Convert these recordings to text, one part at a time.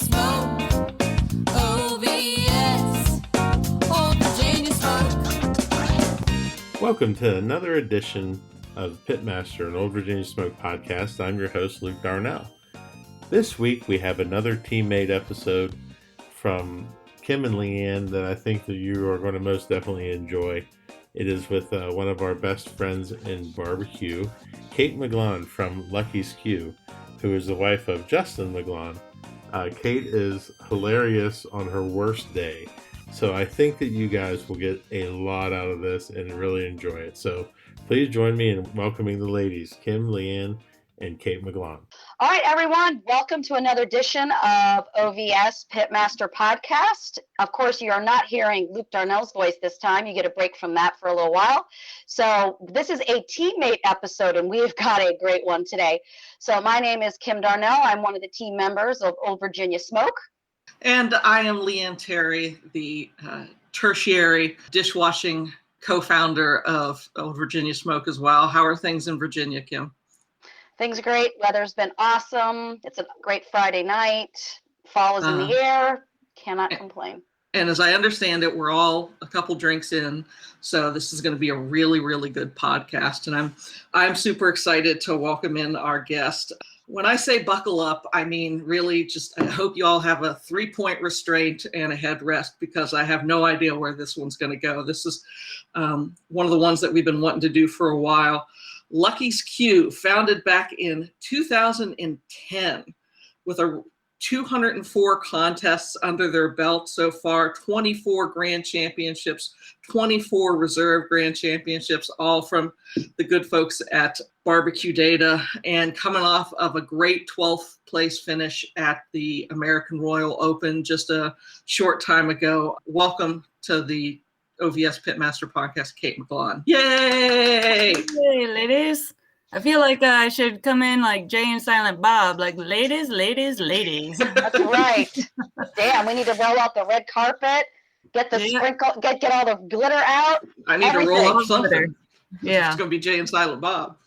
Smoke. OVS. Old Virginia Smoke. Welcome to another edition of Pitmaster, an Old Virginia Smoke podcast. I'm your host, Luke Darnell. This week we have another teammate episode from Kim and Leanne that I think that you are going to most definitely enjoy. It is with one of our best friends in barbecue, Kate McGlaun from Lucky's Q, who is the wife of Justin McGlaun. Kate is hilarious on her worst day. So I think that you guys will get a lot out of this and really enjoy it. So please join me in welcoming the ladies, Kim, Leanne, and Kate McGlaun. All right, everyone, welcome to another edition of OVS Pitmaster Podcast. Of course, you are not hearing Luke Darnell's voice this time. You get a break from that for a little while. So this is a teammate episode, and we've got a great one today. So my name is Kim Darnell. I'm one of the team members of Old Virginia Smoke. And I am Leanne Terry, the tertiary dishwashing co-founder of Old Virginia Smoke as well. How are things in Virginia, Kim? Things are great. Weather's been awesome. It's a great Friday night. Fall is in the air. Cannot complain. And as I understand it, we're all a couple drinks in, so this is going to be a really, really good podcast. And I'm super excited to welcome in our guest. When I say buckle up, I mean really just I hope you all have a 3-point restraint and a headrest, because I have no idea where this one's going to go. This is one of the ones that we've been wanting to do for a while. Lucky's Q, founded back in 2010 with 204 contests under their belt so far, 24 grand championships, 24 reserve grand championships, all from the good folks at Barbecue Data, and coming off of a great 12th place finish at the American Royal Open just a short time ago. Welcome to the OVS Pitmaster Podcast, Kate McGlaun. Yay! Hey, ladies. I feel like I should come in like Jay and Silent Bob, like ladies, ladies, ladies. That's right. Damn, we need to roll out the red carpet, get the sprinkle, get all the glitter out. I need to roll out something. Glitter. Yeah. It's going to be Jay and Silent Bob.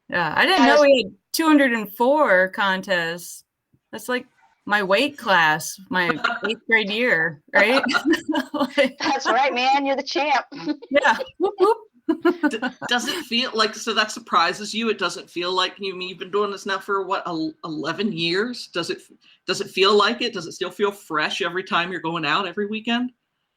Yeah, I didn't know we had 204 contests. That's like my weight class, my 8th grade year, right? That's right, man. You're the champ. Yeah. Whoop, whoop. Does it feel like, so that surprises you? It doesn't feel like you've been doing this now for what, 11 years? Does it feel like it? Does it still feel fresh every time you're going out every weekend?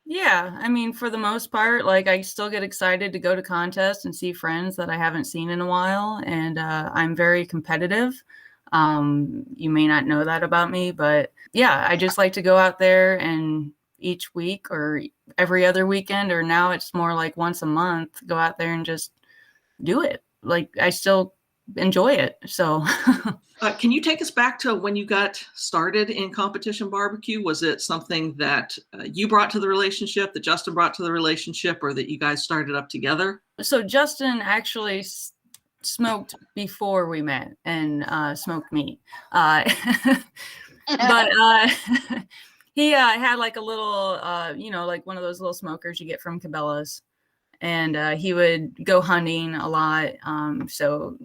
Yeah, I mean, for the most part, like I still get excited to go to contests and see friends that I haven't seen in a while, and I'm very competitive. You may not know that about me, but yeah, I just like to go out there and each week or every other weekend, or now it's more like once a month, go out there and just do it. Like I still enjoy it. So can you take us back to when you got started in competition barbecue? Was it something that you brought to the relationship, that Justin brought to the relationship, or that you guys started up together? So Justin actually smoked before we met and smoked meat. But he had like a little, like one of those little smokers you get from Cabela's. And he would go hunting a lot. So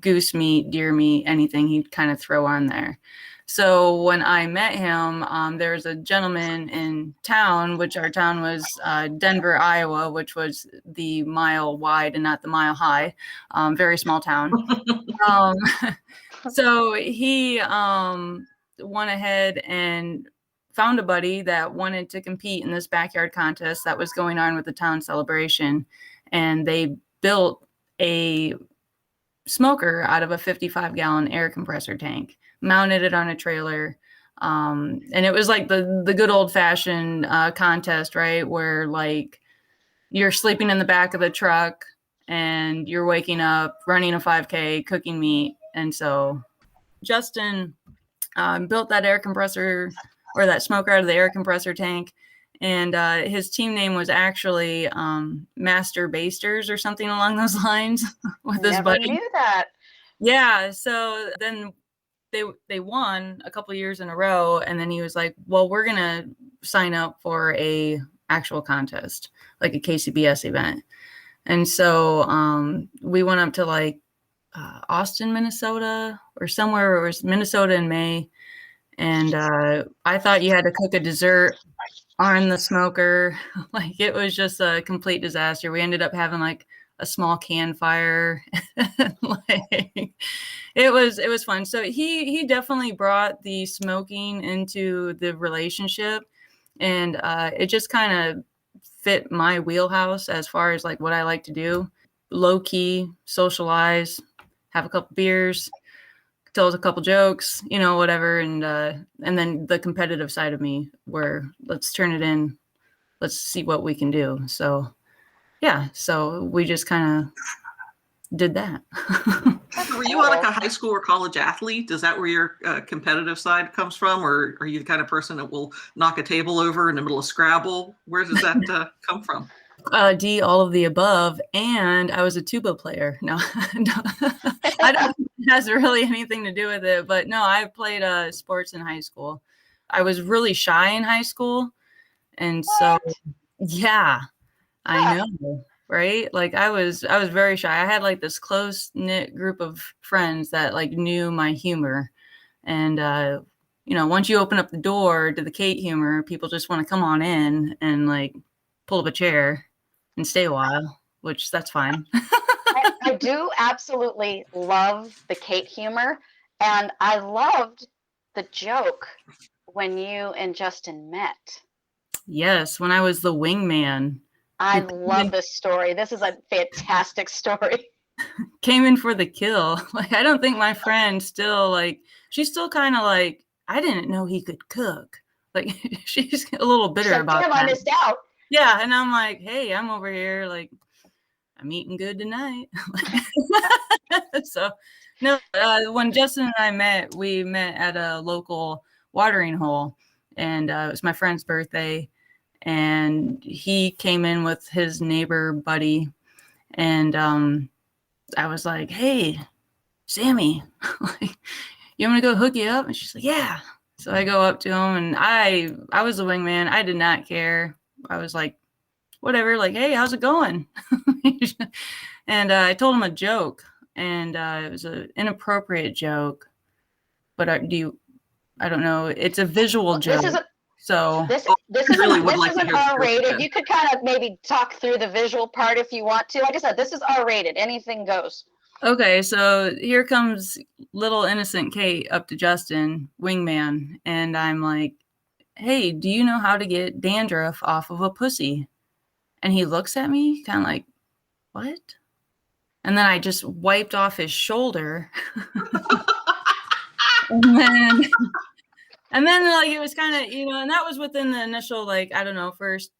goose meat, deer meat, anything he'd kind of throw on there. So when I met him, there was a gentleman in town, which our town was Denver, Iowa, which was the mile wide and not the mile high. Very small town. So he went ahead and found a buddy that wanted to compete in this backyard contest that was going on with the town celebration. And they built a smoker out of a 55-gallon air compressor tank, mounted it on a trailer. And it was like the good old fashioned contest, right? Where like you're sleeping in the back of the truck and you're waking up, running a 5K, cooking meat. And so Justin built that air compressor, or that smoker, out of the air compressor tank. And his team name was actually Master Basters or something along those lines with his buddy. Never knew that. Yeah. So then they won a couple years in a row. And then he was like, well, we're going to sign up for a actual contest, like a KCBS event. And so we went up to like Austin, Minnesota, or somewhere. It was Minnesota in May. And I thought you had to cook a dessert on the smoker. Like it was just a complete disaster. We ended up having like a small campfire. Like it was fun. So he definitely brought the smoking into the relationship, and it just kind of fit my wheelhouse as far as like what I like to do. Low key, socialize, have a couple beers, tell us a couple jokes, whatever, and then the competitive side of me where let's turn it in, let's see what we can do. So yeah, so we just kind of did that. Were you like a high school or college athlete? Is that where your competitive side comes from, or are you the kind of person that will knock a table over in the middle of Scrabble? Where does that come from? D, all of the above, and I was a tuba player. No, no. I don't think it has really anything to do with it, but no, I played sports in high school. I was really shy in high school, and so yeah, I know, right? Like I was very shy. I had like this close knit group of friends that like knew my humor, and once you open up the door to the Kate humor, people just want to come on in and like pull up a chair and stay a while, which that's fine. I do absolutely love the Kate humor, and I loved the joke when you and Justin met. Yes, when I was the wingman. I love this story. This is a fantastic story. Came in for the kill. Like I don't think my friend still like she's still kind of like I didn't know he could cook. Like she's a little bitter Like, about damn, that. I missed out. Yeah, and I'm like, hey, I'm over here like I'm eating good tonight. So no, when Justin and I met, we met at a local watering hole, and it was my friend's birthday, and he came in with his neighbor buddy, and I was like, hey, Sammy, like, you want me to go hook you up? And she's like, yeah. So I go up to him, and I was the wingman. I did not care. I was like, whatever, like, hey, how's it going? And I told him a joke, and it was an inappropriate joke, but I don't know. It's a visual joke. This is really an R-rated. You could kind of maybe talk through the visual part if you want to. Like I said, this is R-rated. Anything goes. Okay, so here comes little innocent Kate up to Justin, wingman, and I'm like, hey, do you know how to get dandruff off of a pussy? And he looks at me kind of like, what? And then I just wiped off his shoulder. and then like it was kind of, and that was within the initial, like, I don't know, first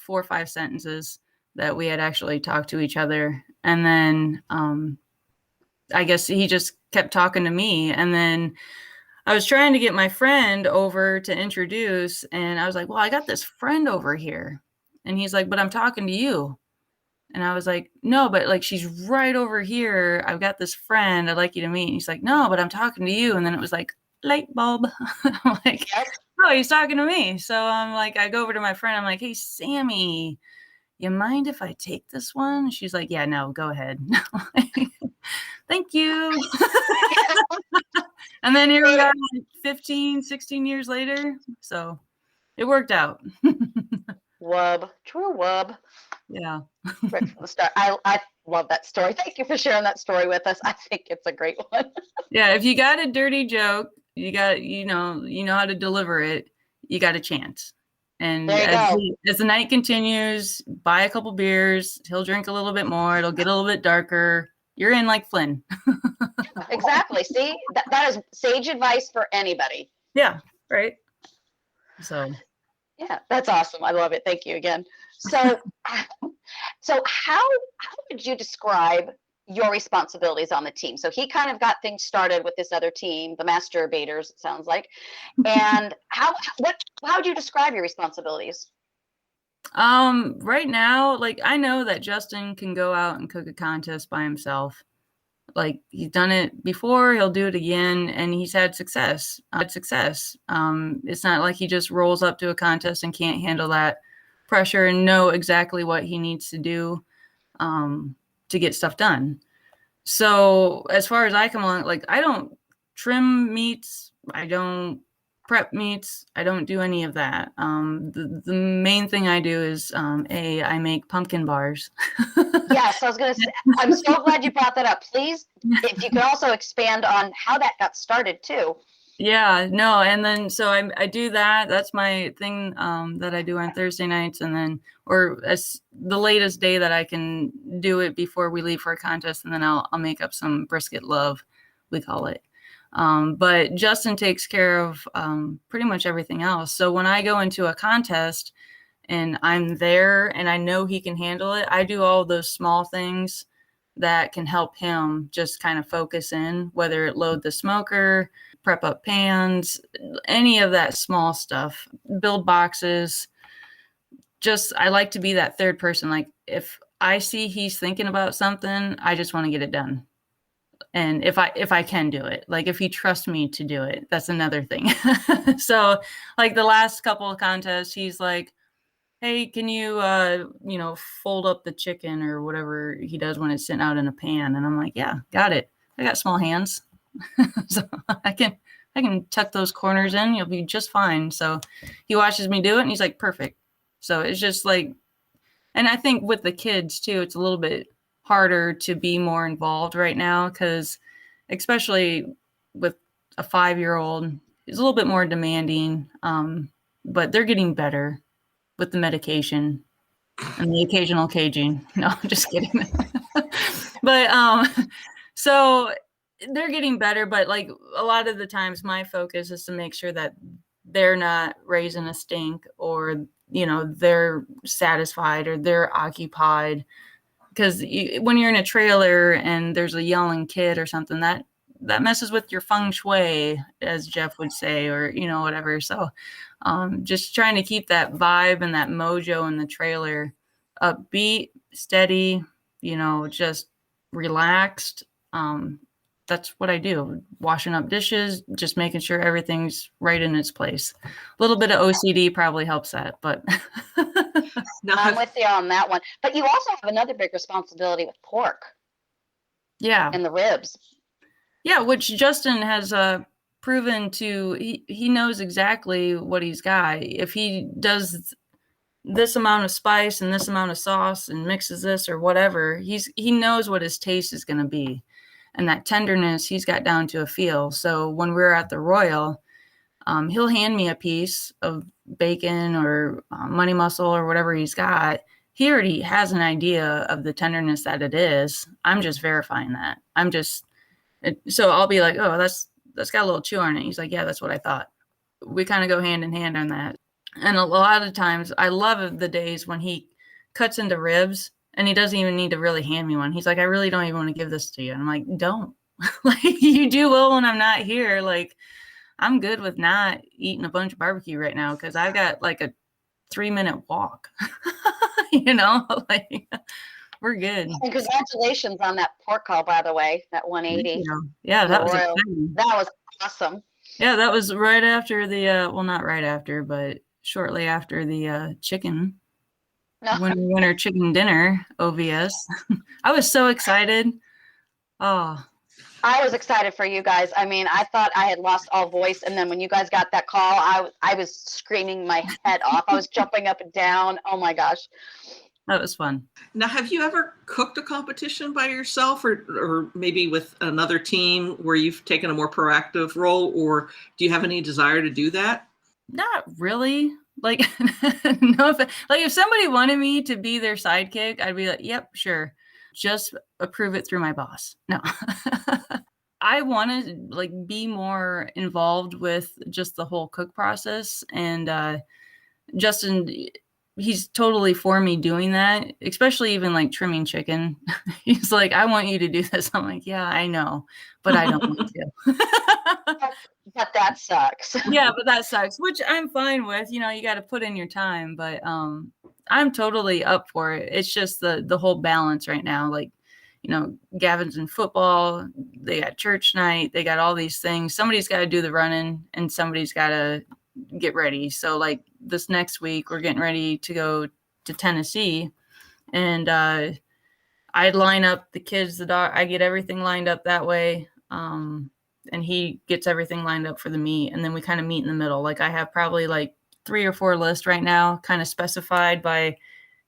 4 or 5 sentences that we had actually talked to each other. And then I guess he just kept talking to me. And then I was trying to get my friend over to introduce, and I was like, well, I got this friend over here. And he's like, but I'm talking to you. And I was like, no, but like, she's right over here. I've got this friend I'd like you to meet. And he's like, no, but I'm talking to you. And then it was like, light bulb. I'm like, oh, he's talking to me. So I'm like, I go over to my friend. I'm like, hey, Sammy, you mind if I take this one? She's like, yeah, no, go ahead. Thank you. And then here we are 15, 16 years later. So it worked out. Wub. True wub. Yeah. Right from the start. I love that story. Thank you for sharing that story with us. I think it's a great one. Yeah, if you got a dirty joke, you got, you know how to deliver it, you got a chance. And as the night continues, buy a couple beers, he'll drink a little bit more, it'll get a little bit darker. You're in like Flynn. Exactly. See, that is sage advice for anybody. Yeah, right. So yeah, that's awesome. I love it. Thank you again. So how would you describe your responsibilities on the team? So he kind of got things started with this other team, the masturbators, it sounds like. And how would you describe your responsibilities? Right now, like, I know that Justin can go out and cook a contest by himself. Like, he's done it before, he'll do it again, and he's had success. It's not like he just rolls up to a contest and can't handle that pressure and know exactly what he needs to do to get stuff done. So as far as I come along, like, I don't trim meats, I don't prep meets. I don't do any of that. The main thing I do is I make pumpkin bars. Yes, I was going to say, I'm so glad you brought that up. Please, if you could also expand on how that got started too. Yeah, no, and then so I do that. That's my thing that I do on Thursday nights, and then or as the latest day that I can do it before we leave for a contest, and then I'll make up some brisket love, we call it. But Justin takes care of pretty much everything else. So when I go into a contest and I'm there and I know he can handle it, I do all those small things that can help him just kind of focus in, whether it load the smoker, prep up pans, any of that small stuff, build boxes. Just, I like to be that third person. Like if I see he's thinking about something, I just want to get it done. And if I can do it, like if he trusts me to do it, that's another thing. So like the last couple of contests, he's like, hey, can you, fold up the chicken or whatever he does when it's sitting out in a pan? And I'm like, yeah, got it. I got small hands. So I can tuck those corners in. You'll be just fine. So he watches me do it and he's like, perfect. So it's just like, and I think with the kids too, it's a little bit harder to be more involved right now because especially with a 5-year-old, he's a little bit more demanding, but they're getting better with the medication and the occasional caging. No, just kidding. But so they're getting better, but like a lot of the times my focus is to make sure that they're not raising a stink or, they're satisfied or they're occupied. Because when you're in a trailer and there's a yelling kid or something, that messes with your feng shui, as Jeff would say, or, whatever. So just trying to keep that vibe and that mojo in the trailer upbeat, steady, just relaxed. That's what I do. Washing up dishes, just making sure everything's right in its place. A little bit of OCD probably helps that, but Now, I'm with you on that one. But you also have another big responsibility with pork yeah. and the ribs. Yeah, which Justin has proven to, he knows exactly what he's got. If he does this amount of spice and this amount of sauce and mixes this or whatever, he knows what his taste is going to be. And that tenderness he's got down to a feel. So when we're at the Royal, he'll hand me a piece of bacon or money muscle or whatever he's got. He already has an idea of the tenderness that it is. I'm just verifying that. So I'll be like, oh, that's got a little chew on it. He's like, yeah, that's what I thought. We kind of go hand in hand on that. And a lot of times I love the days when he cuts into ribs and he doesn't even need to really hand me one. He's like, I really don't even want to give this to you. And I'm like, don't. Like, you do well when I'm not here. Like, I'm good with not eating a bunch of barbecue right now because I've got like a 3-minute walk. Like we're good. And congratulations on that pork call, by the way, that 180. Yeah, that was Royal. exciting. That was awesome. Yeah, that was right after the well, not right after, but shortly after the chicken winter chicken dinner OVS. I was so excited. Oh, I was excited for you guys. I mean, I thought I had lost all voice, and then when you guys got that call, I was screaming my head off. I was jumping up and down. Oh my gosh. that was fun. Now, have you ever cooked a competition by yourself or maybe with another team where you've taken a more proactive role, or do you have any desire to do that? Not really. Like, no, if somebody wanted me to be their sidekick, I'd be like, yep, sure. Just approve it through my boss. No. I want to like be more involved with just the whole cook process. And Justin, he's totally for me doing that, especially even like trimming chicken. He's like, I want you to do this. I'm like, yeah, I know, but I don't want to. But that sucks. Yeah, but that sucks, which I'm fine with. You got to put in your time, but I'm totally up for it. It's just the whole balance right now. Like, Gavin's in football, they got church night, they got all these things. Somebody's got to do the running and somebody's got to get ready. So like this next week, we're getting ready to go to Tennessee, and I'd line up the kids, the dog. I get everything lined up that way. and he gets everything lined up for the meet. And then we kind of meet in the middle. Like I have probably like 3 or 4 lists right now, kind of specified by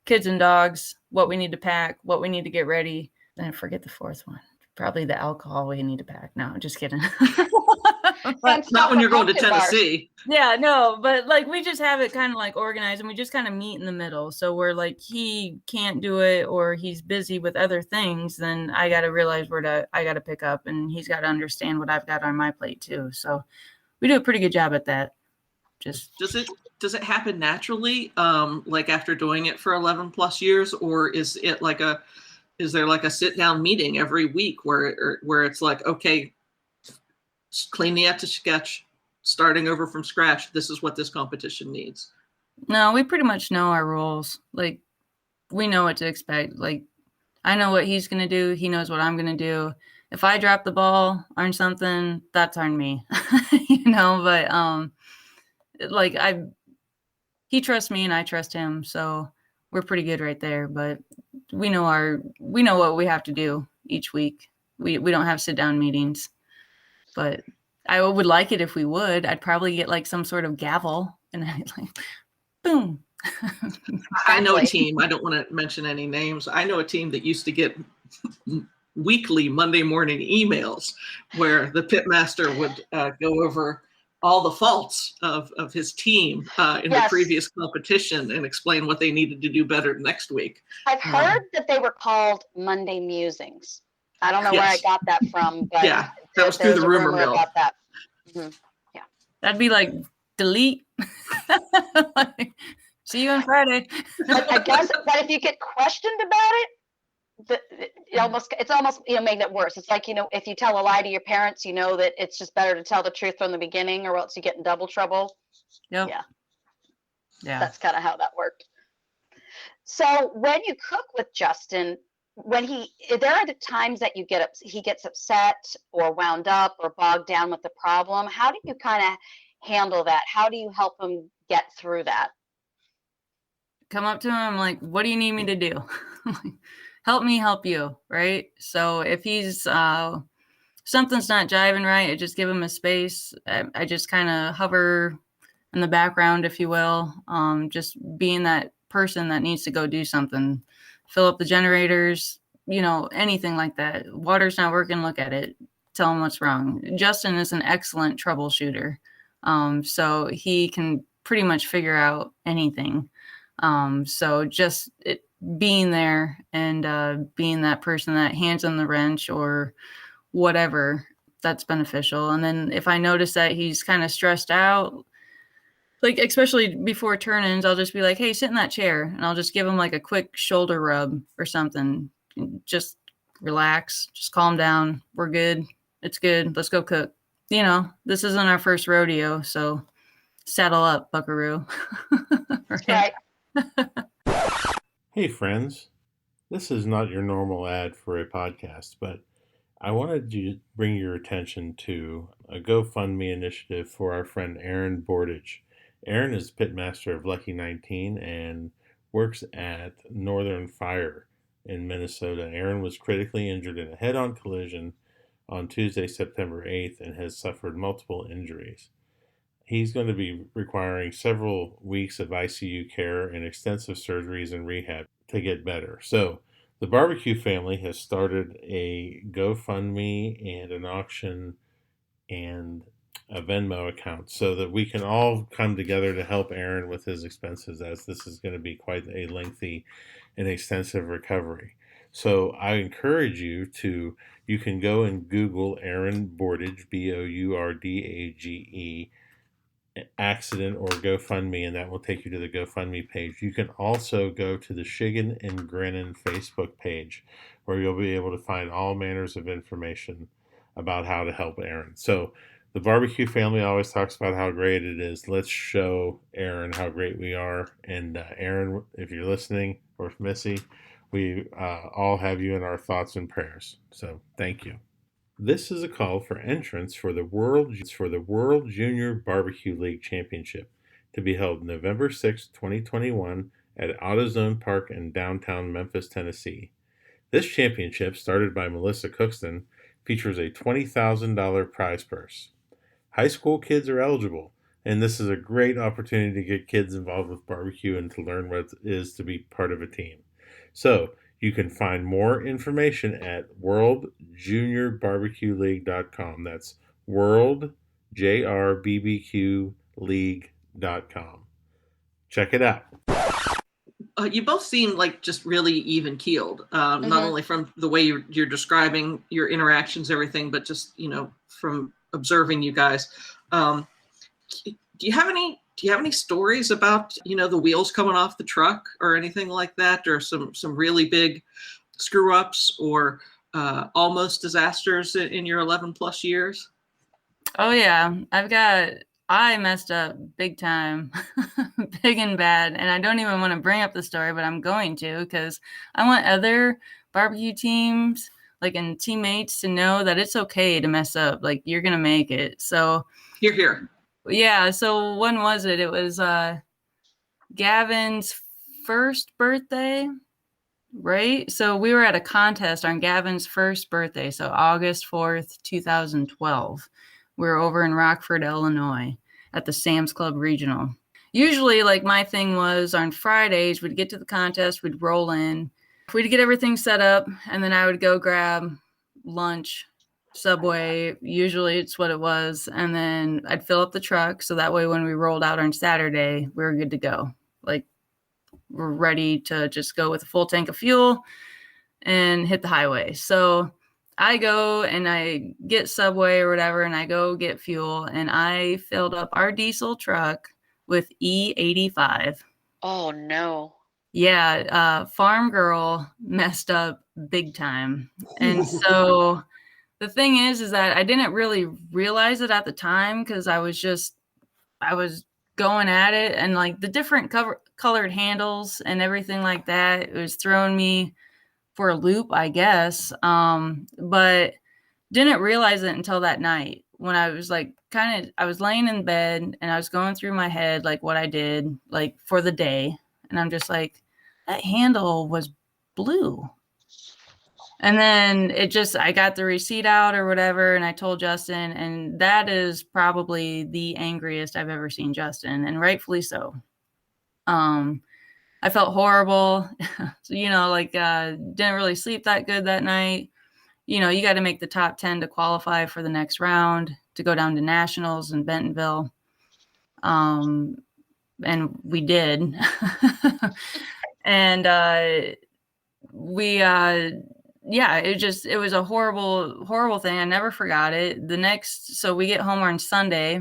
kids and dogs, what we need to pack, what we need to get ready. Then I forget the 4th one. Probably the alcohol we need to pack. No, just kidding. And Not when you're going to pumpkin bars. Tennessee. Yeah, no, but like we just have it kind of like organized, and we just kind of meet in the middle. So we're like, he can't do it or he's busy with other things, then I got to realize I got to pick up, and he's got to understand what I've got on my plate too. So we do a pretty good job at that. Just Does it happen naturally, like after doing it for 11 plus years, or is there like a sit down meeting every week where it's like, okay, clean the etch a sketch, starting over from scratch. This is what this competition needs. No, we pretty much know our rules. Like we know what to expect. Like I know what he's going to do. He knows what I'm going to do. If I drop the ball on something, that's on me, but like he trusts me and I trust him. So we're pretty good right there, but we know what we have to do each week. We don't have sit down meetings, but I would like it if we would. I'd probably get like some sort of gavel and I'd like, boom. I know a team. I don't want to mention any names. I know a team that used to get weekly Monday morning emails where the pitmaster would go over all the faults of his team in the previous competition and explain what they needed to do better next week. I've heard that they were called Monday Musings. I don't know where I got that from, but yeah, that was through the rumor mill. About that. Mm-hmm. Yeah, that'd be like delete. Like, see you on Friday. I guess, but if you get questioned about it, it's almost making it worse. It's like, if you tell a lie to your parents, that it's just better to tell the truth from the beginning, or else you get in double trouble. Yep. Yeah. That's kind of how that worked. So when you cook with Justin, there are the times that he gets upset or wound up or bogged down with the problem. How do you kind of handle that? How do you help him get through that? Come up to him like, what do you need me to do? Help me help you, right? So if he's something's not jiving right, I just give him a space. I just kind of hover in the background, if you will, just being that person that needs to go do something, fill up the generators, anything like that. Water's not working, look at it, tell him what's wrong. Justin is an excellent troubleshooter, so he can pretty much figure out anything. So just being there and being that person that hands on the wrench or whatever, that's beneficial. And then if I notice that he's kind of stressed out, like especially before turn-ins, I'll just be like, hey, sit in that chair, and I'll just give him like a quick shoulder rub or something. Just relax, just calm down. We're good. It's good. Let's go cook. This isn't our first rodeo, so saddle up, buckaroo. Right. Hey friends, this is not your normal ad for a podcast, but I wanted to bring your attention to a GoFundMe initiative for our friend Aaron Bordage. Aaron is pitmaster of Lucky 19 and works at Northern Fire in Minnesota. Aaron was critically injured in a head-on collision on Tuesday, September 8th, and has suffered multiple injuries. He's going to be requiring several weeks of ICU care and extensive surgeries and rehab to get better. So the barbecue family has started a GoFundMe and an auction and a Venmo account so that we can all come together to help Aaron with his expenses, as this is going to be quite a lengthy and extensive recovery. So I encourage you can go and Google Aaron Bordage, Bourdage, accident or GoFundMe, and that will take you to the GoFundMe page. You can also go to the Shiggin and Grinnin Facebook page, where you'll be able to find all manners of information about how to help Aaron. So the barbecue family always talks about how great it is. Let's show Aaron how great we are. And Aaron, if you're listening, or Missy, we all have you in our thoughts and prayers. So thank you. This is a call for entrance for the World Junior Barbecue League Championship to be held November 6, 2021 at AutoZone Park in downtown Memphis, Tennessee. This championship, started by Melissa Cookston, features a $20,000 prize purse. High school kids are eligible, and this is a great opportunity to get kids involved with barbecue and to learn what it is to be part of a team. So you can find more information at worldjuniorbarbecueleague.com. That's worldjrbbqleague.com. Check it out. You both seem like just really even keeled, not only from the way you're describing your interactions, everything, but just, from observing you guys. Do you have any stories about, the wheels coming off the truck or anything like that, or some really big screw ups or almost disasters in your 11 plus years? Oh yeah, I messed up big time, big and bad. And I don't even want to bring up the story, but I'm going to, because I want other barbecue teams, and teammates, to know that it's okay to mess up. Like, you're going to make it. So Here. Yeah. So when was it? It was Gavin's first birthday, right? So we were at a contest on Gavin's first birthday. So August 4th, 2012. We were over in Rockford, Illinois at the Sam's Club Regional. Usually, my thing was on Fridays, we'd get to the contest, we'd roll in, we'd get everything set up, and then I would go grab lunch, Subway. Usually it's what it was. And then I'd fill up the truck. So that way, when we rolled out on Saturday, we were good to go. We're ready to just go with a full tank of fuel and hit the highway. So I go and I get Subway or whatever, and I go get fuel, and I filled up our diesel truck with E85. Oh no. Yeah, farm girl messed up big time. And so the thing is that I didn't really realize it at the time, because I was going at it, and the different colored handles and everything like that, it was throwing me for a loop, I guess. But didn't realize it until that night, when I was I was laying in bed and I was going through my head what I did for the day, and I'm just that handle was blue. And then I got the receipt out or whatever, and I told Justin, and that is probably the angriest I've ever seen Justin, and rightfully so. I felt horrible. So, didn't really sleep that good that night. You got to make the top 10 to qualify for the next round to go down to nationals in Bentonville. And we did. And it was a horrible thing. I never forgot it. So we get home on Sunday.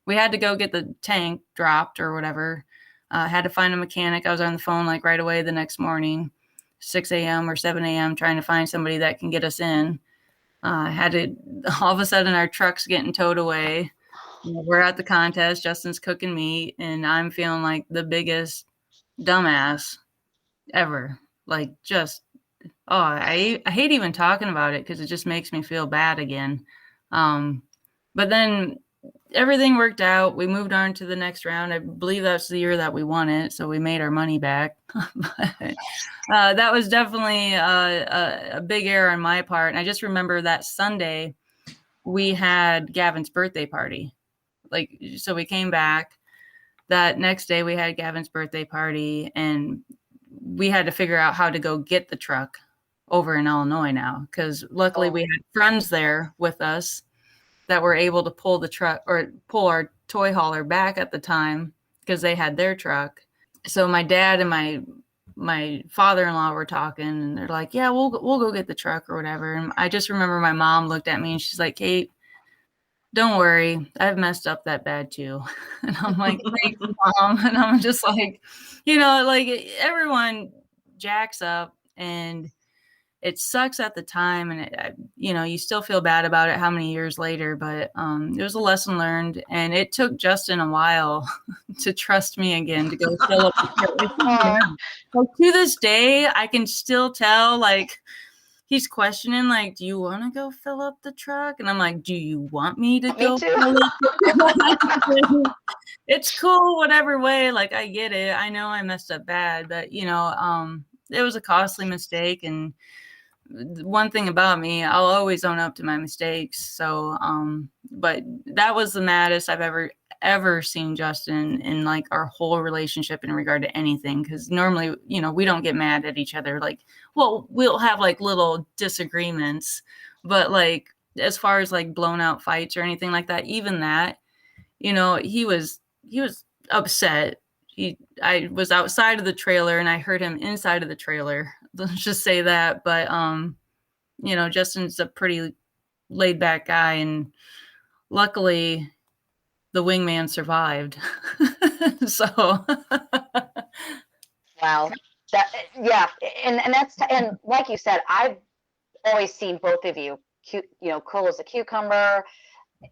We had to go get the tank dropped or whatever. Had to find a mechanic. I was on the phone right away the next morning, 6 a.m. or 7 a.m. trying to find somebody that can get us in. All of a sudden our truck's getting towed away. We're at the contest. Justin's cooking meat, and I'm feeling like the biggest dumbass ever. I hate even talking about it, because it just makes me feel bad again. But then everything worked out. We moved on to the next round. I believe that's the year that we won it, so we made our money back. But that was definitely a big error on my part. And I just remember that Sunday we had Gavin's birthday party. So we came back. That next day we had Gavin's birthday party, and we had to figure out how to go get the truck over in Illinois now, because luckily we had friends there with us that were able to pull the truck, or pull our toy hauler back at the time, because they had their truck. So my dad and my father-in-law were talking, and they're like, yeah, we'll go get the truck or whatever. And I just remember my mom looked at me and she's like, Kate, don't worry, I've messed up that bad too. And I'm like, thanks, Mom. And I'm just everyone jacks up, and it sucks at the time, and you still feel bad about it how many years later, but it was a lesson learned, and it took Justin a while to trust me again to go fill up the to this day, I can still tell, he's questioning, do you want to go fill up the truck? And I'm like, do you want me to go fill up the truck? It's cool, whatever way, I get it. I know I messed up bad, but it was a costly mistake, and one thing about me, I'll always own up to my mistakes. So, but that was the maddest I've ever seen Justin in like our whole relationship in regard to anything. Cause normally, we don't get mad at each other. Like, well, we'll have like little disagreements, but like, as far as like blown out fights or anything like that, even that, he was upset. I was outside of the trailer and I heard him inside of the trailer. Let's just say that. But, Justin's a pretty laid back guy, and luckily the wingman survived. So, Wow. Yeah. And like you said, I've always seen both of you cute, cool as a cucumber,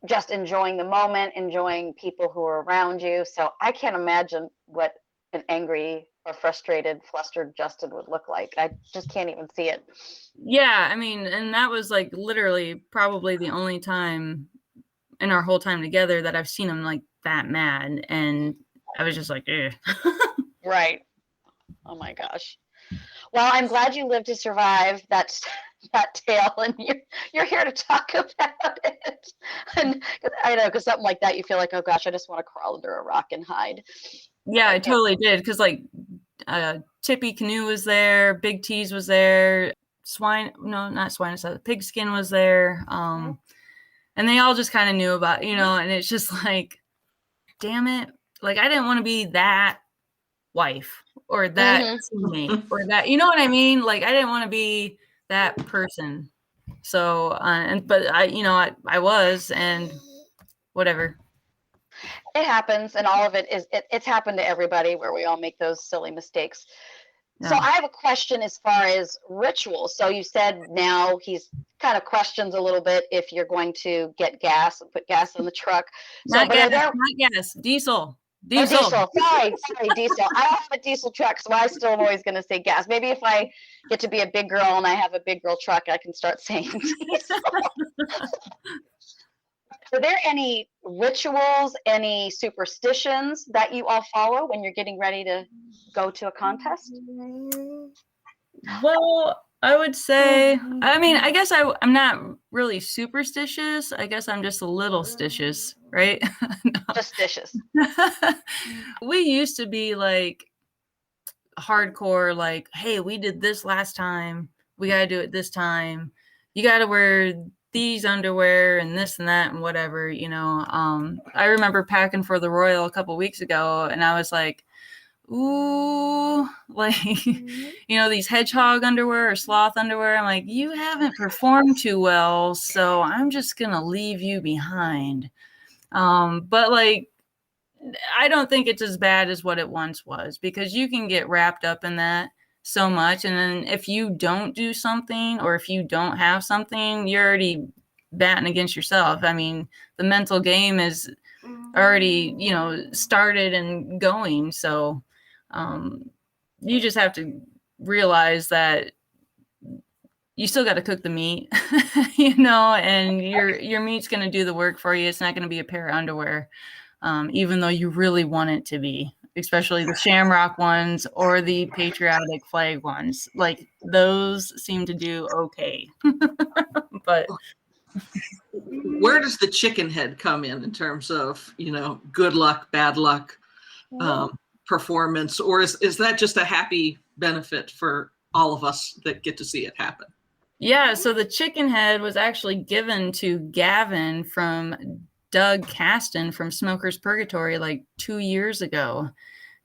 just enjoying the moment, enjoying people who are around you. So I can't imagine what an angry or frustrated, flustered Justin would look like. I just can't even see it. Yeah, I mean, and that was like literally probably the only time in our whole time together that I've seen him like that mad. And I was just like, eh. Right. Oh my gosh. Well, I'm glad you lived to survive that tale, and you're here to talk about it. And I know, because something like that, you feel like, oh gosh, I just want to crawl under a rock and hide. Yeah, I totally did. Because like Tippy Canoe was there, Big T's was there, Pigskin was there. And they all just kind of knew about, and it's just like, damn it. Like, I didn't want to be that wife or that teammate or that, you know what I mean? Like, I didn't want to be that person. So, but I was, and whatever. It happens, and all of it is, it's happened to everybody where we all make those silly mistakes. Yeah. So I have a question as far as rituals. So you said now he's kind of questions a little bit if you're going to get gas and put gas in the truck. Not gas, diesel. Diesel. Oh, diesel. Sorry, diesel. I don't have a diesel truck, so I still am always going to say gas. Maybe if I get to be a big girl and I have a big girl truck, I can start saying diesel. Are there any rituals, any superstitions that you all follow when you're getting ready to go to a contest? Well, I would say, I mean, I guess I'm not really superstitious. I guess I'm just a little stitious, right? Just stitious. We used to be like hardcore, like, hey, we did this last time. We got to do it this time. You got to wear these underwear and this and that and whatever, I remember packing for the Royal a couple weeks ago, and I was like, ooh, like, these hedgehog underwear or sloth underwear. I'm like, you haven't performed too well, so I'm just going to leave you behind. But like, I don't think it's as bad as what it once was, because you can get wrapped up in that so much. And then if you don't do something, or if you don't have something, you're already batting against yourself. I mean, the mental game is already, started and going. So you just have to realize that you still got to cook the meat, and your meat's going to do the work for you. It's not going to be a pair of underwear, even though you really want it to be. Especially the shamrock ones or the patriotic flag ones. Like, those seem to do okay. But where does the chicken head come in terms of, good luck, bad luck, performance? Or is that just a happy benefit for all of us that get to see it happen? Yeah, so the chicken head was actually given to Gavin from Doug Caston from Smoker's Purgatory like 2 years ago.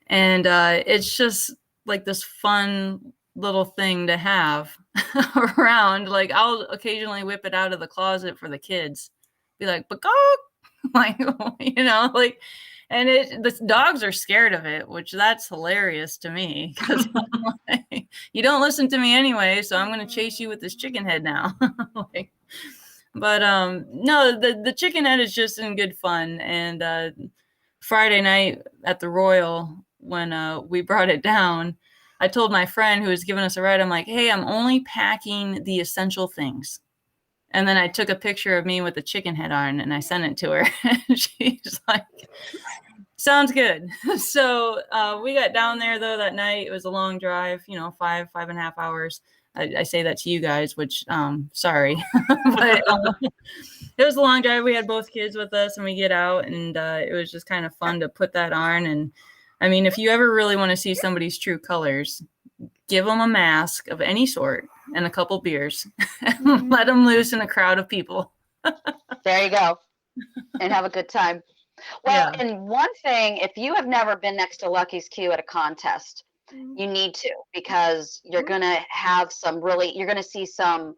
And it's just like this fun little thing to have around. Like, I'll occasionally whip it out of the closet for the kids. Be like, "Bakok!" Like, like, and the dogs are scared of it, which that's hilarious to me, because like, you don't listen to me anyway, so I'm going to chase you with this chicken head now. But no, the chicken head is just in good fun. And Friday night at the Royal, when we brought it down, I told my friend who was giving us a ride, I'm like, hey, I'm only packing the essential things. And then I took a picture of me with the chicken head on, and I sent it to her. And she's like, sounds good. So we got down there, though, that night. It was a long drive, 5.5 hours. I say that to you guys, which sorry, but it was a long drive. We had both kids with us, and we get out, and it was just kind of fun to put that on. And I mean, if you ever really want to see somebody's true colors, give them a mask of any sort and a couple beers, and let them loose in a crowd of people. There you go. And have a good time. Well, Yeah. and one thing, if you have never been next to Lucky's Q at a contest, you need to, because you're going to have you're going to see a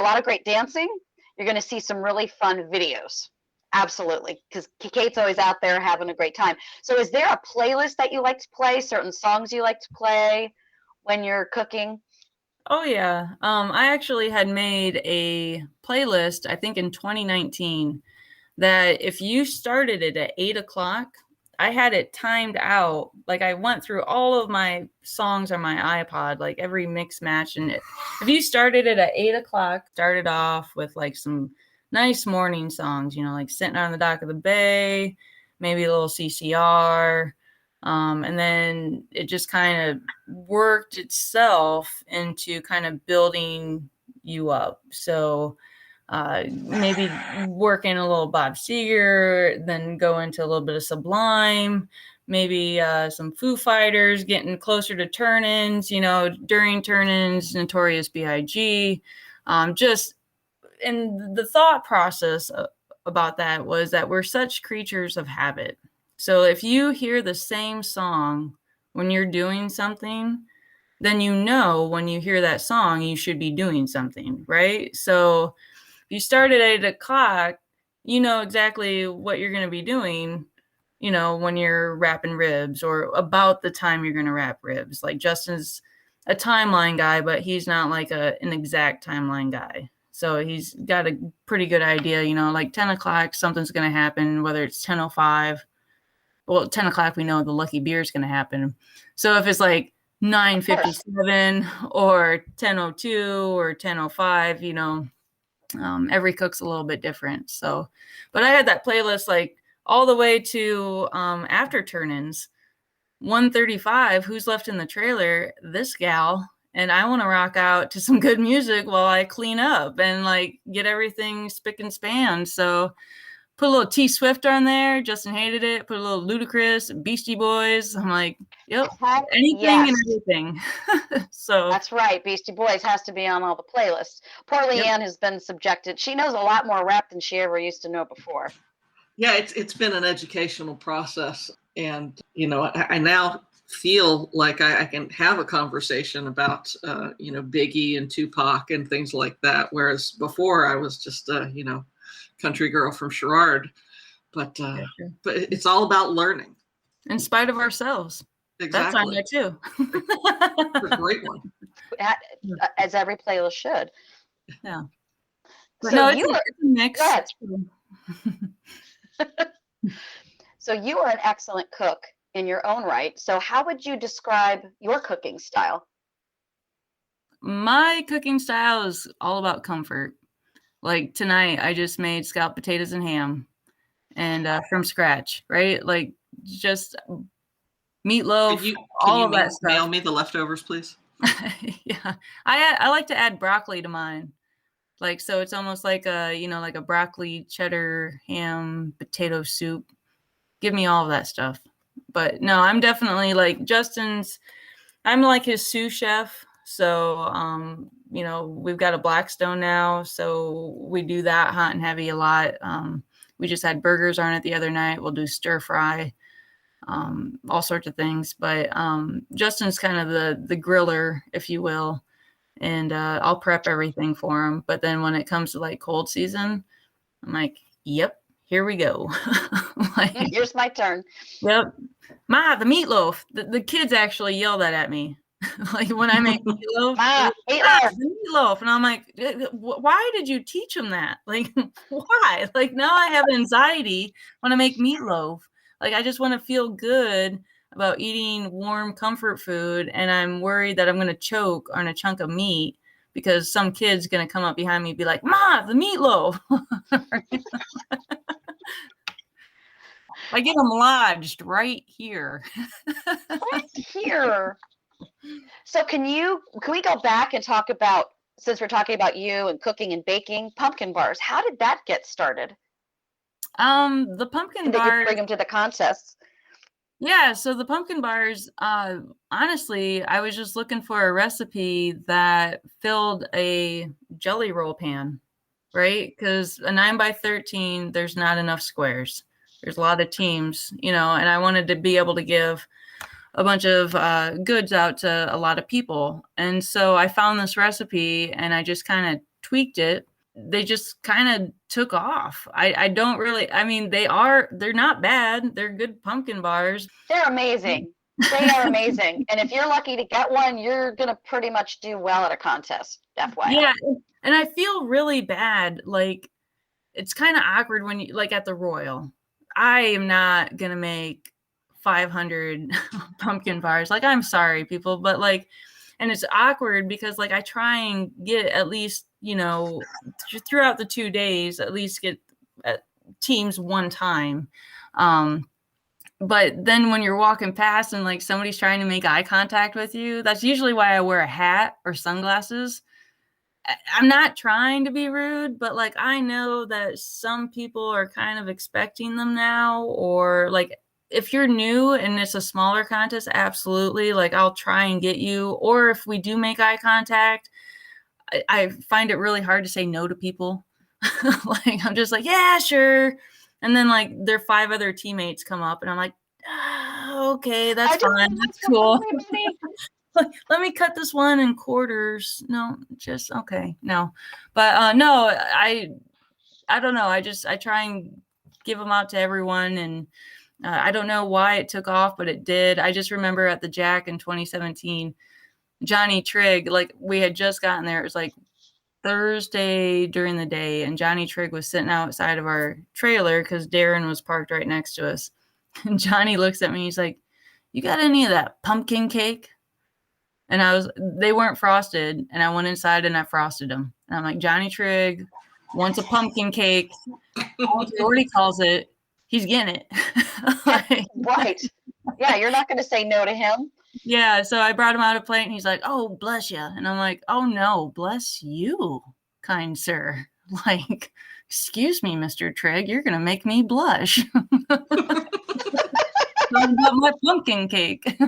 lot of great dancing. You're going to see some really fun videos. Absolutely. Because Kate's always out there having a great time. So is there a playlist that you like to play, certain songs you like to play when you're cooking? Oh yeah. I actually had made a playlist, I think in 2019, that if you started it at 8:00, I had it timed out. Like I went through all of my songs on my iPod, like every mix match. And if you started it at 8:00, started off with like some nice morning songs, like Sitting on the Dock of the Bay, maybe a little CCR. And then it just kind of worked itself into kind of building you up. So maybe working a little Bob Seger, then go into a little bit of Sublime, maybe some Foo Fighters, getting closer to turn-ins, during turn-ins, Notorious B.I.G. Just, and the thought process about that was that we're such creatures of habit. So if you hear the same song when you're doing something, then when you hear that song, you should be doing something, right? So if you start at 8:00, you know exactly what you're going to be doing, when you're wrapping ribs, or about the time you're going to wrap ribs. Like Justin's a timeline guy, but he's not like an exact timeline guy. So he's got a pretty good idea, like 10:00, something's going to happen, whether it's 10:05. Well, 10:00, we know the lucky beer is going to happen. So if it's like 9:57 or 10:02 or 10:05, every cook's a little bit different. So, but I had that playlist like all the way to after turn-ins, 1:35, Who's Left in the Trailer, this gal, and I want to rock out to some good music while I clean up and like get everything spick and span. So put a little T Swift on there. Justin hated it. Put a little Ludacris, Beastie Boys. I'm like, yep, anything and everything. So that's right. Beastie Boys has to be on all the playlists. Poor Leanne has been subjected. She knows a lot more rap than she ever used to know before. Yeah, it's been an educational process, and I now feel like I can have a conversation about Biggie and Tupac and things like that, whereas before I was just country girl from Sherrard. But it's all about learning in spite of ourselves. Exactly. That's on there too. It's a great one, as every playlist should. Yeah. So no, it's a mix. So you are an excellent cook in your own right. So how would you describe your cooking style? My cooking style is all about comfort. Like tonight, I just made scalloped potatoes and ham, and from scratch, right? Like just meatloaf, all of that stuff. Mail me the leftovers, please. Yeah, I like to add broccoli to mine. Like, so it's almost like like a broccoli cheddar ham potato soup. Give me all of that stuff. But no, I'm definitely like I'm like his sous chef. So, we've got a Blackstone now. So we do that hot and heavy a lot. We just had burgers on it the other night. We'll do stir fry, all sorts of things. But Justin's kind of the griller, if you will. And I'll prep everything for him. But then when it comes to like cold season, I'm like, yep, here we go. Like, here's my turn. Yep. Ma, the meatloaf. The kids actually yell that at me. Like when I make meatloaf, the meatloaf. And I'm like, why did you teach them that? Like, why? Like now I have anxiety when I make meatloaf. Like I just want to feel good about eating warm comfort food, and I'm worried that I'm going to choke on a chunk of meat because some kid's going to come up behind me and be like, Ma, the meatloaf. I get them lodged right here. Right here. So can we go back and talk about, since we're talking about you and cooking and baking, pumpkin bars? How did that get started? The pumpkin And did you bars. bring them to the contests? Yeah, so the pumpkin bars, honestly, I was just looking for a recipe that filled a jelly roll pan, right? Because a 9x13, there's not enough squares. There's a lot of teams, and I wanted to be able to give a bunch of goods out to a lot of people. And so I found this recipe and I just kind of tweaked it. They just kind of took off. I don't really, I mean, they're not bad. They're good pumpkin bars. They're amazing. They are amazing. And if you're lucky to get one, you're going to pretty much do well at a contest. FYI. Yeah. And I feel really bad. Like, it's kind of awkward when you, like at the Royal, I am not going to make 500 pumpkin bars. Like, I'm sorry, people, but like, and it's awkward because like I try and get at least, throughout the 2 days, at least get teams one time. But then when you're walking past and like somebody's trying to make eye contact with you, that's usually why I wear a hat or sunglasses. I'm not trying to be rude, but like I know that some people are kind of expecting them now, or like if you're new and it's a smaller contest, absolutely. Like I'll try and get you. Or if we do make eye contact, I find it really hard to say no to people. Like I'm just like, yeah, sure. And then like their 5 other teammates come up and I'm like, okay, that's fine. That's cool. Let me cut this one in quarters. No, just okay. No, but no, I don't know. I try and give them out to everyone, and I don't know why it took off, but it did. I just remember at the Jack in 2017, Johnny Trigg, like we had just gotten there. It was like Thursday during the day, and Johnny Trigg was sitting outside of our trailer because Darren was parked right next to us. And Johnny looks at me. He's like, "You got any of that pumpkin cake?" And they weren't frosted, and I went inside and I frosted them. And I'm like, Johnny Trigg wants a pumpkin cake. What he calls it, he's getting it. Like, right. Yeah, you're not going to say no to him. Yeah, so I brought him out a plate, and he's like, "Oh, bless you." And I'm like, "Oh, no, bless you, kind sir. Like, excuse me, Mr. Trigg, you're going to make me blush." Talking about my pumpkin cake.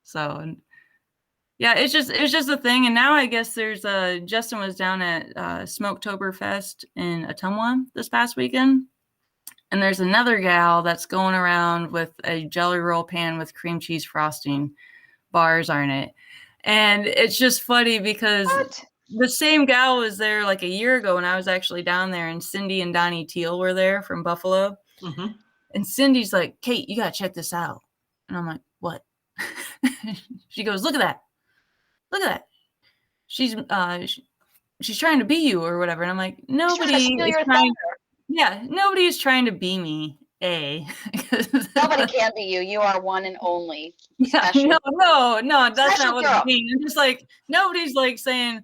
So, yeah, it's just a thing. And now I guess there's Justin was down at Smoketoberfest in Ottumwa this past weekend. And there's another gal that's going around with a jelly roll pan with cream cheese frosting bars on it. And it's just funny because the same gal was there like a year ago when I was actually down there, and Cindy and Donnie Teal were there from Buffalo. Mm-hmm. And Cindy's like, "Kate, you got to check this out." And I'm like, "What?" She goes, "Look at that. Look at that. She's trying to be you or whatever." And I'm like, nobody is trying to be me. Nobody can be you. You are one and only. Yeah, no, that's not what I mean. I'm just like, nobody's like saying,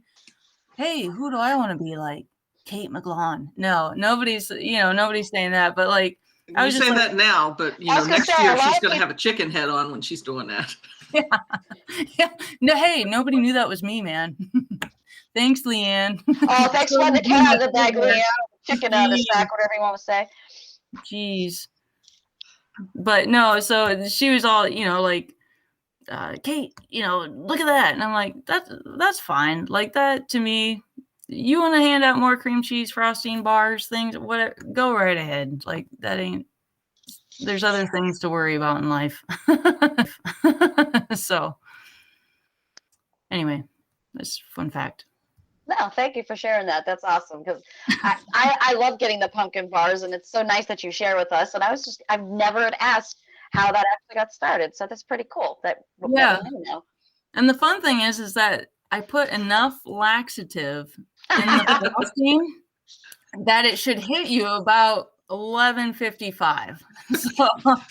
"Hey, who do I want to be like? Kate McGlaun." No, nobody's saying that. But like, I was saying that now, but next year she's going to have a chicken head on when she's doing that. Yeah. No, hey, nobody knew that was me, man. Thanks, Leanne. Oh, thanks for letting the cat out of the bag, Leanne. Chicken out of the sack, whatever you want to say. Jeez. But no, so she was all, like, "Kate, look at that." And I'm like, that's fine. Like, that to me, you want to hand out more cream cheese frosting bars, things, whatever, go right ahead. Like, there's other things to worry about in life. So anyway, that's a fun fact. No, thank you for sharing that. That's awesome, because I love getting the pumpkin bars, and it's so nice that you share with us. And I've never had asked how that actually got started. So that's pretty cool. That we know. And the fun thing is that I put enough laxative in the frosting that it should hit you about 11:55. So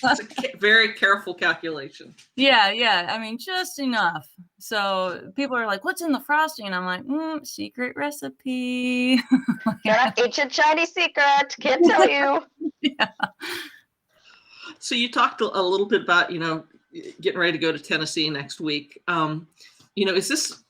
it's a very careful calculation. Yeah. I mean, just enough. So people are like, "What's in the frosting?" And I'm like, secret recipe. Yeah, ancient Chinese secret. Can't tell you. Yeah. So you talked a little bit about, getting ready to go to Tennessee next week. Is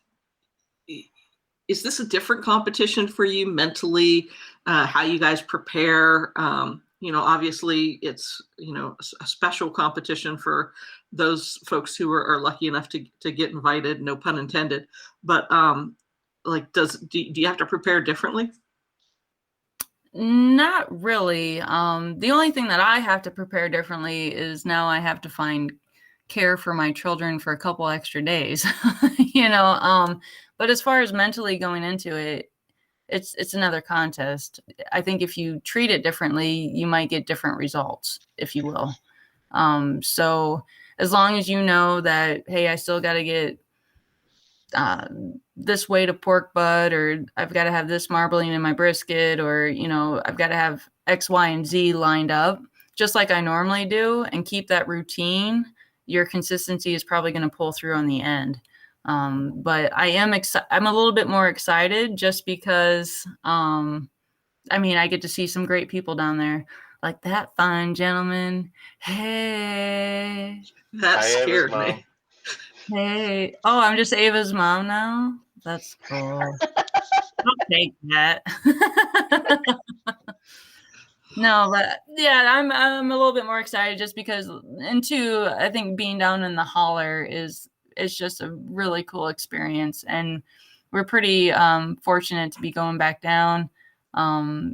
this a different competition for you mentally? How you guys prepare? Obviously it's, a special competition for those folks who are lucky enough to get invited, no pun intended. But do you have to prepare differently? Not really. The only thing that I have to prepare differently is now I have to find care for my children for a couple extra days, but as far as mentally going into it, it's another contest. I think if you treat it differently, you might get different results, if you will. So as long as you know that, hey, I still got to get this weight of pork butt, or I've got to have this marbling in my brisket, or, I've got to have X, Y, and Z lined up just like I normally do, and keep that routine, your consistency is probably going to pull through on the end. But I'm a little bit more excited just because, I get to see some great people down there, like that fine gentleman. Hey, that scared me. Hey, oh, I'm just Ava's mom now. That's cool. I'll take that. No, but yeah, I'm a little bit more excited just because, and two, I think being down in the holler is just a really cool experience, and we're pretty fortunate to be going back down. I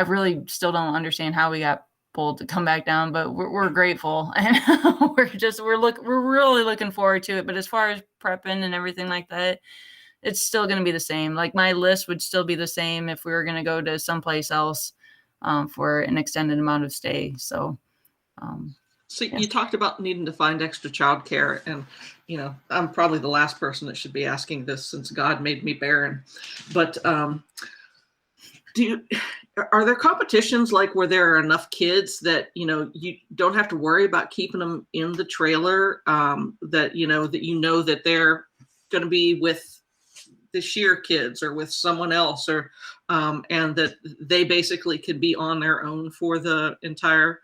really still don't understand how we got pulled to come back down, but we're grateful, and we're really looking forward to it. But as far as prepping and everything like that, it's still going to be the same. Like, my list would still be the same if we were going to go to someplace else for an extended amount of stay. So yeah. You talked about needing to find extra childcare, and I'm probably the last person that should be asking this since God made me barren, but are there competitions like where there are enough kids that you don't have to worry about keeping them in the trailer, that they're going to be with the shear kids or with someone else, or and that they basically could be on their own for the entire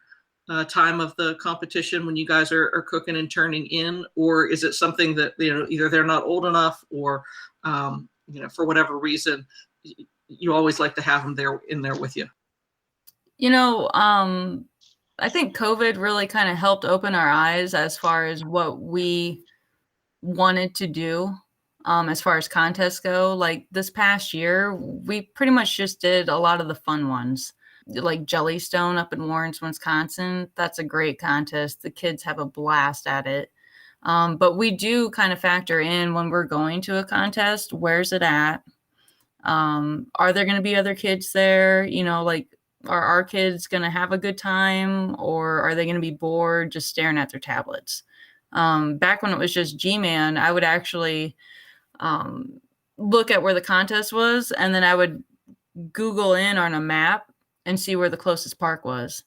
time of the competition when you guys are cooking and turning in? Or is it something that either they're not old enough, or for whatever reason you always like to have them in there with you? I think COVID really kind of helped open our eyes as far as what we wanted to do. As far as contests go, like this past year, we pretty much just did a lot of the fun ones, like Jellystone up in Lawrence, Wisconsin. That's a great contest. The kids have a blast at it. But we do kind of factor in when we're going to a contest, where's it at? Are there going to be other kids there? Are our kids going to have a good time, or are they going to be bored just staring at their tablets? Back when it was just G-Man, I would actually look at where the contest was, and then I would Google in on a map and see where the closest park was.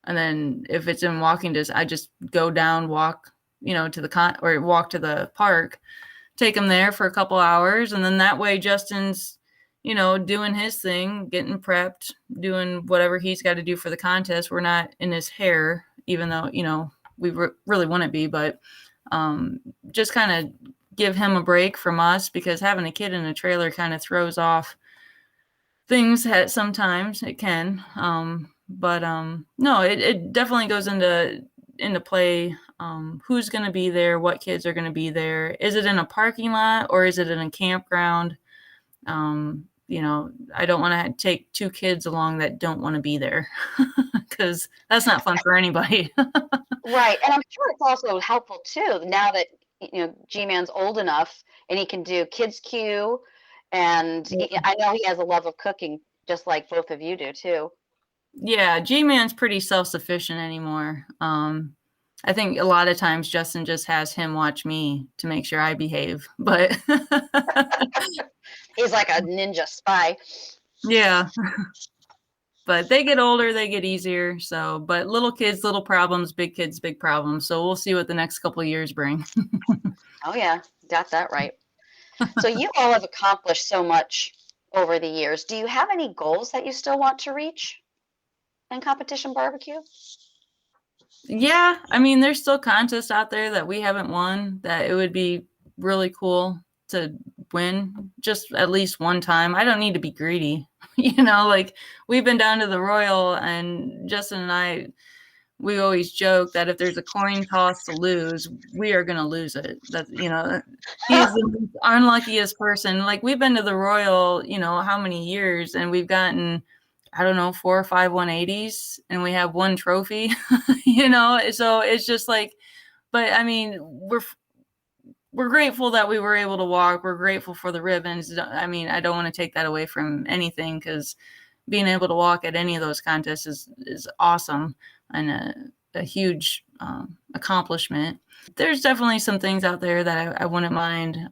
And then if it's in walking distance, I just go down, walk, to walk to the park, take them there for a couple hours. And then that way Justin's, doing his thing, getting prepped, doing whatever he's got to do for the contest. We're not in his hair, even though, we really wouldn't be, but just kind of give him a break from us, because having a kid in a trailer kind of throws off things sometimes it can. But no, it definitely goes into play. Who's going to be there? What kids are going to be there? Is it in a parking lot, or is it in a campground? I don't want to take two kids along that don't want to be there, because that's not fun for anybody. Right. And I'm sure it's also helpful too, now that G-Man's old enough and he can do Kids Q, and I know he has a love of cooking, just like both of you do too. Yeah, G-Man's pretty self-sufficient anymore. I think a lot of times Justin just has him watch me to make sure I behave, but He's like a ninja spy. Yeah. But they get older, they get easier. So, but little kids, little problems, big kids, big problems. So we'll see what the next couple of years bring. Oh yeah, got that right. So you all have accomplished so much over the years. Do you have any goals that you still want to reach in competition barbecue? Yeah, I mean, there's still contests out there that we haven't won that it would be really cool to win just at least one time. I don't need to be greedy. Like we've been down to the Royal, and Justin and I, we always joke that if there's a coin toss to lose, we are going to lose it. He's the unluckiest person. Like we've been to the Royal, how many years, and we've gotten, I don't know, 4 or 5 180s, and we have one trophy, so it's just like, but I mean, we're grateful that we were able to walk. We're grateful for the ribbons. I mean, I don't want to take that away from anything, because being able to walk at any of those contests is awesome and a huge accomplishment. There's definitely some things out there that I wouldn't mind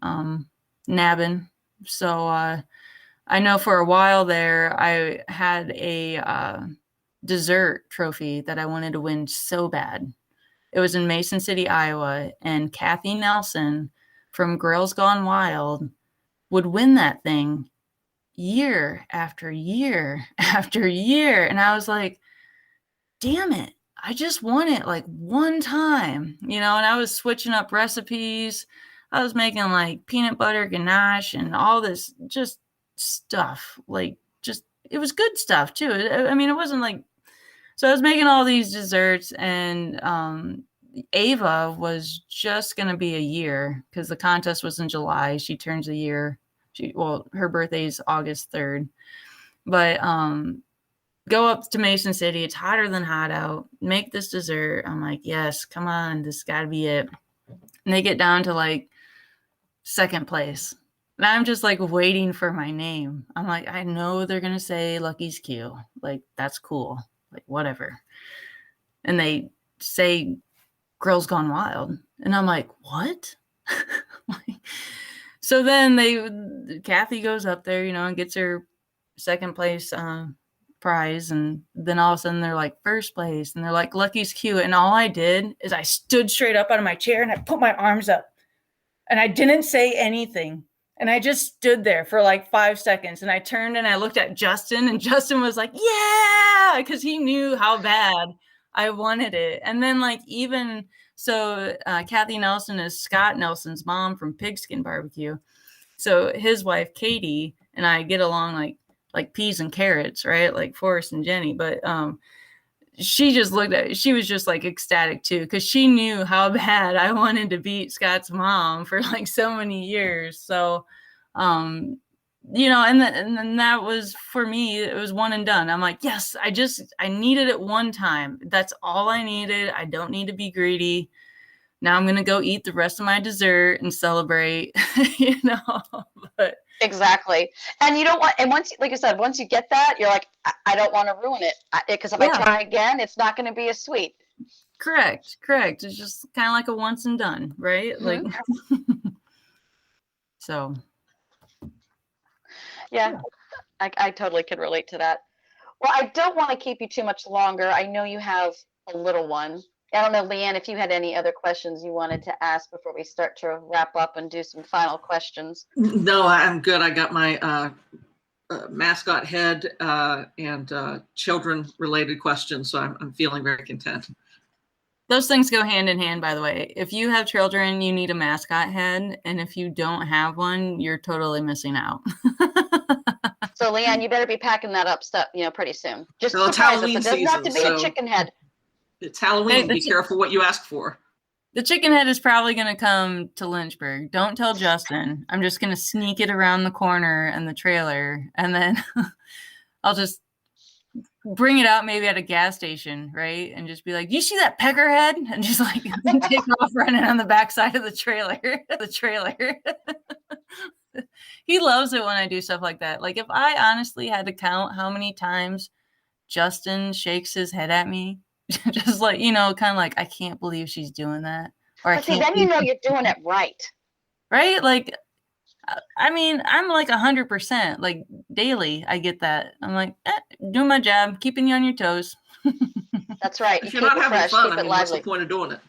nabbing. So I know for a while there, I had a dessert trophy that I wanted to win so bad. It was in Mason City, Iowa, and Kathy Nelson from Girls Gone Wild would win that thing year after year after year. And I was like, damn it, I just won it like one time, and I was switching up recipes. I was making like peanut butter ganache and all this just stuff, like just, it was good stuff too. I mean, it wasn't like, so I was making all these desserts, and Ava was just going to be a year because the contest was in July. She turns a year. Her birthday is August 3rd. But go up to Mason City. It's hotter than hot out. Make this dessert. I'm like, yes, come on. This got to be it. And they get down to like second place. And I'm just like waiting for my name. I'm like, I know they're going to say Lucky's Q. Like, that's cool. Like, whatever. And they say Girls Gone Wild. And I'm like, what? So then Kathy goes up there, and gets her second place prize. And then all of a sudden they're like first place, and they're like Lucky's Q. And all I did is I stood straight up out of my chair and I put my arms up and I didn't say anything. And I just stood there for like 5 seconds, and I turned and I looked at Justin, and Justin was like, yeah, because he knew how bad I wanted it. And then like, even so, Kathy Nelson is Scott Nelson's mom from Pigskin Barbecue. So his wife, Katie, and I get along like peas and carrots, right? Like Forrest and Jenny. But she was just like ecstatic too, because she knew how bad I wanted to beat Scott's mom for like so many years. So, and then that was, for me, it was one and done. I'm like, yes, I needed it one time. That's all I needed. I don't need to be greedy. Now I'm going to go eat the rest of my dessert and celebrate, but Exactly. And you don't want, and once, like I said, once you get that, you're like, I don't want to ruin it, because if I try again, it's not going to be as sweet. Correct. It's just kind of like a once and done, right? Like, so. Yeah, I totally could relate to that. Well, I don't want to keep you too much longer. I know you have a little one. I don't know, Leanne, if you had any other questions you wanted to ask before we start to wrap up and do some final questions. No, I'm good. I got my mascot head and children-related questions, so I'm feeling very content. Those things go hand in hand, by the way. If you have children, you need a mascot head, and if you don't have one, you're totally missing out. So, Leanne, you better be packing that up stuff, pretty soon. Just well, it's surprise us. Halloween It doesn't have to be season, a so chicken head. It's Halloween. Be careful what you ask for. The chicken head is probably going to come to Lynchburg. Don't tell Justin. I'm just going to sneak it around the corner in the trailer, and then I'll just bring it out maybe at a gas station, right? And just be like, "Do you see that pecker head?" And just like take off running on the backside of the trailer. He loves it when I do stuff like that. Like, if I honestly had to count how many times Justin shakes his head at me, just like, kind of like, I can't believe she's doing that. Or But see, then you know you're doing it right. Right? Like, I mean, I'm like 100%, like daily. I get that. I'm like, doing my job, keeping you on your toes. That's right. If you're not having fun, I mean, what's the point of doing it?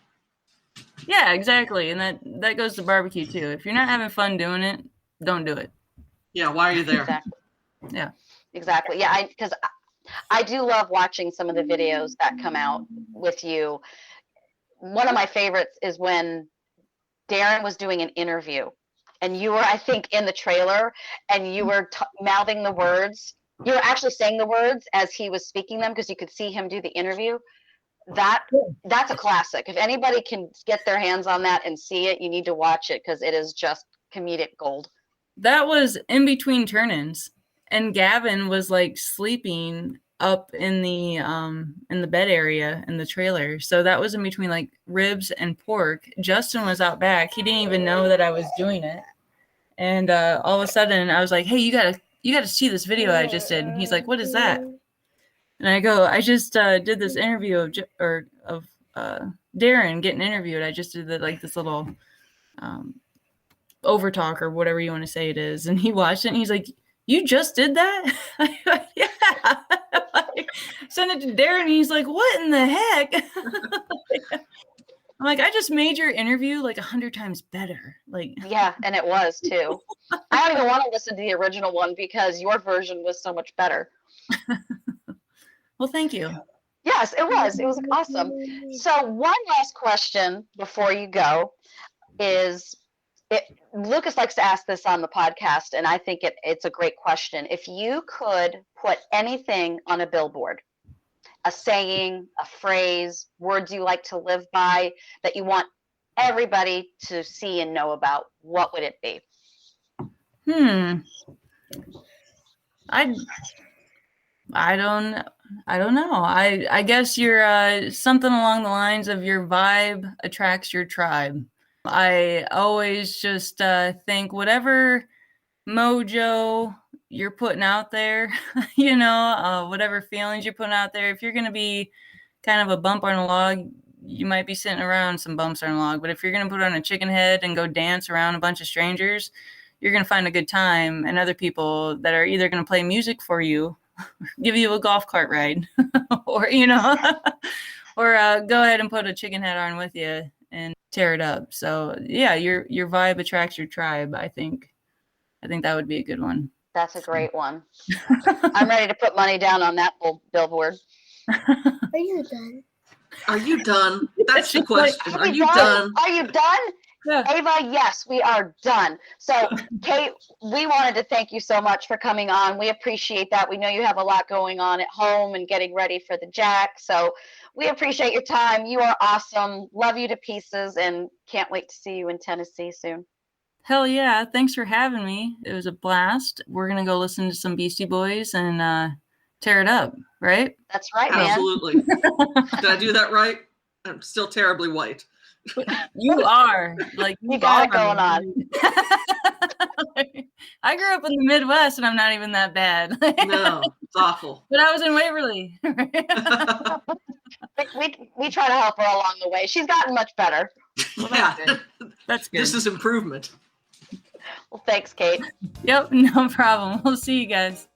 Yeah, exactly. And that goes to barbecue too. If you're not having fun doing it, don't do it. Yeah, why are you there? Exactly. Yeah. Exactly. Yeah, because I do love watching some of the videos that come out with you, one of my favorites is when Darren was doing an interview and you were, I think, in the trailer and you were mouthing the words. You were actually saying the words as he was speaking them because you could see him do the interview. That's a classic. If anybody can get their hands on that and see it, you need to watch it because it is just comedic gold. That was in between turn-ins, and Gavin was like sleeping up in the bed area in the trailer. So that was in between like ribs and pork. Justin was out back. He didn't even know that I was doing it. And all of a sudden I was like, "Hey, you gotta see this video I just did." And he's like, "What is that?" And I go, "I just did this interview of Darren getting interviewed. I just did this little overtalk or whatever you want to say it is." And he watched it and he's like, "You just did that?" Yeah. Send it to Darren and he's like, "What in the heck?" I'm like, "I just made your interview like 100 times better." Like, yeah, and it was too. I don't even want to listen to the original one because your version was so much better. Well, thank you. Yes, it was. It was awesome. So one last question before you go is, Lucas likes to ask this on the podcast, and I think it's a great question. If you could put anything on a billboard, a saying, a phrase, words you like to live by that you want everybody to see and know about, what would it be? I don't know. I guess you're something along the lines of your vibe attracts your tribe. I always just think whatever mojo you're putting out there, whatever feelings you're putting out there, if you're going to be kind of a bump on a log, you might be sitting around some bumps on a log. But if you're going to put on a chicken head and go dance around a bunch of strangers, you're going to find a good time, and other people that are either going to play music for you, give you a golf cart ride, or, or go ahead and put a chicken head on with you and tear it up. So yeah, your vibe attracts your tribe. I think that would be a good one. That's a great one. I'm ready to put money down on that billboard. Are you done? Are you done? That's the question. Are you done? Are you done? Yeah. Ava, yes, we are done. So, Kate, we wanted to thank you so much for coming on. We appreciate that. We know you have a lot going on at home and getting ready for the Jack. So we appreciate your time. You are awesome. Love you to pieces and can't wait to see you in Tennessee soon. Hell yeah. Thanks for having me. It was a blast. We're going to go listen to some Beastie Boys and tear it up, right? That's right, man. Absolutely. Did I do that right? I'm still terribly white. You are. Like, you got it going on. I grew up in the Midwest and I'm not even that bad. No, it's awful. But I was in Waverly. we try to help her along the way. She's gotten much better. Well, that's good. That's good. This is improvement. Well, thanks, Kate. Yep, no problem. We'll see you guys.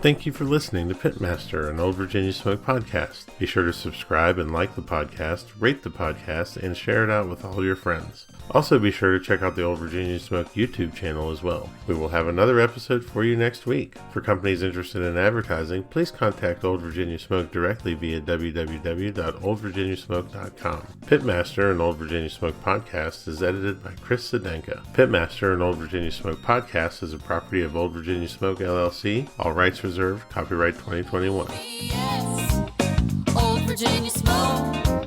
Thank you for listening to Pitmaster, an Old Virginia Smoke podcast. Be sure to subscribe and like the podcast, rate the podcast, and share it out with all your friends. Also be sure to check out the Old Virginia Smoke YouTube channel as well. We will have another episode for you next week. For companies interested in advertising, please contact Old Virginia Smoke directly via www.oldvirginiasmoke.com. Pitmaster, an Old Virginia Smoke podcast, is edited by Chris Sedenka. Pitmaster, an Old Virginia Smoke podcast is a property of Old Virginia Smoke LLC. All rights reserved. Copyright 2021. Yes, Old Virginia Smoke.